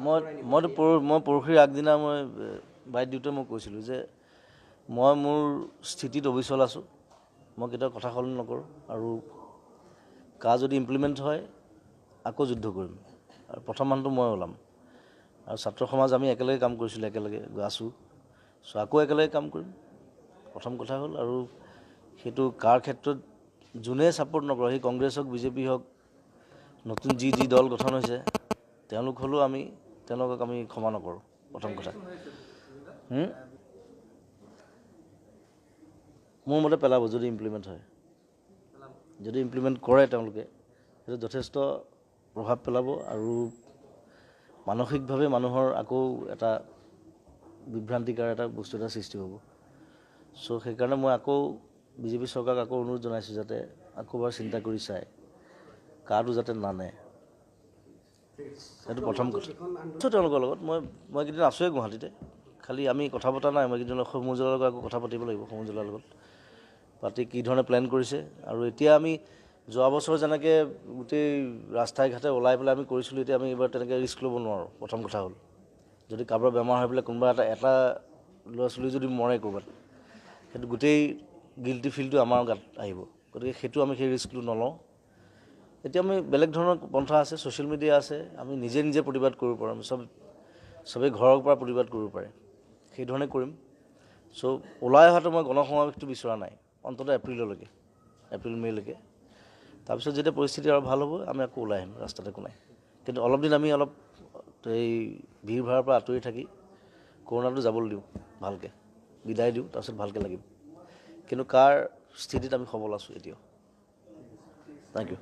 মই পৰহিৰ আগদিনা মই বাইট দিওঁতে মই কৈছিলোঁ যে মই মোৰ স্থিতিত অবিচল আছোঁ, মই কেতিয়াও কথা সলনি নকৰোঁ আৰু কা যদি ইমপ্লিমেণ্ট হয় আকৌ যুদ্ধ কৰিম আৰু প্ৰথম মানুহটো মই ওলাম আৰু ছাত্ৰ সমাজ আমি একেলগে কাম কৰিছিলোঁ, একেলগে আছোঁ, চ' আকৌ একেলগে কাম কৰিম। প্ৰথম কথা হ'ল আৰু সেইটো কাৰ ক্ষেত্ৰত যোনে ছাপোৰ্ট নকৰে, সেই কংগ্ৰেছ হওক বিজেপি হওক নতুন যি দল গঠন হৈছে তেওঁলোক হ'লেও তেওঁলোকক আমি ক্ষমা নকৰোঁ। প্ৰথম কথা মোৰ মতে পেলাব যদি ইমপ্লিমেণ্ট হয়, যদি ইমপ্লিমেণ্ট কৰে তেওঁলোকে সেইটো যথেষ্ট প্ৰভাৱ পেলাব আৰু মানসিকভাৱে মানুহৰ আকৌ এটা বিভ্ৰান্তিকাৰ এটা বস্তু এটা সৃষ্টি হ'ব। চ' সেইকাৰণে মই আকৌ বিজেপি চৰকাৰক আকৌ অনুৰোধ জনাইছোঁ যাতে আকৌ এবাৰ চিন্তা কৰি চায় কাটো যাতে নানে, সেইটো প্ৰথম কথা। তেওঁলোকৰ লগত মই কেইদিন আছোঁৱে গুৱাহাটীতে, খালি আমি কথা পতা নাই। মই কেইদিন অসম মৌজালৰ লগত আকৌ কথা পাতিব লাগিব, অসম মৌজালৰ লগত পাতি কি ধৰণে প্লেন কৰিছে। আৰু এতিয়া আমি যোৱা বছৰ যেনেকৈ গোটেই ৰাস্তাই ঘাটে ওলাই পেলাই আমি কৰিছিলোঁ, এতিয়া আমি এইবাৰ তেনেকৈ ৰিস্ক ল'ব নোৱাৰোঁ। প্ৰথম কথা হ'ল যদি কাৰোবাৰ বেমাৰ হৈ পেলাই কোনোবা এটা ল'ৰা ছোৱালী যদি মৰে ক'ৰবাত, সেইটো গোটেই গিল্টি ফিলটো আমাৰ গাত আহিব, গতিকে সেইটো আমি সেই ৰিস্কটো নলওঁ। এতিয়া আমি বেলেগ ধৰণৰ পন্থা আছে, ছ'চিয়েল মিডিয়া আছে, আমি নিজে প্ৰতিবাদ কৰিব পাৰোঁ। আমি চবেই ঘৰৰ পৰা প্ৰতিবাদ কৰিব পাৰে, সেইধৰণে কৰিম। চ' ওলাই অহাটো মই গণসমাৱেশটো বিচৰা নাই, অন্ততঃ এপ্ৰিললৈকে, এপ্ৰিল মে'লৈকে। তাৰপিছত যেতিয়া পৰিস্থিতি আৰু ভাল হ'ব আমি আকৌ ওলাই আহিম ৰাস্তাত, একো নাই। কিন্তু অলপ দিন আমি এই ভিৰ ভাৰৰ পৰা আঁতৰি থাকি কৰোণাটো যাবলৈ দিওঁ, ভালকৈ বিদায় দিওঁ, তাৰপিছত ভালকৈ লাগিম। কিন্তু কাৰ স্থিতিত আমি সবল আছোঁ এতিয়াও। Thank U.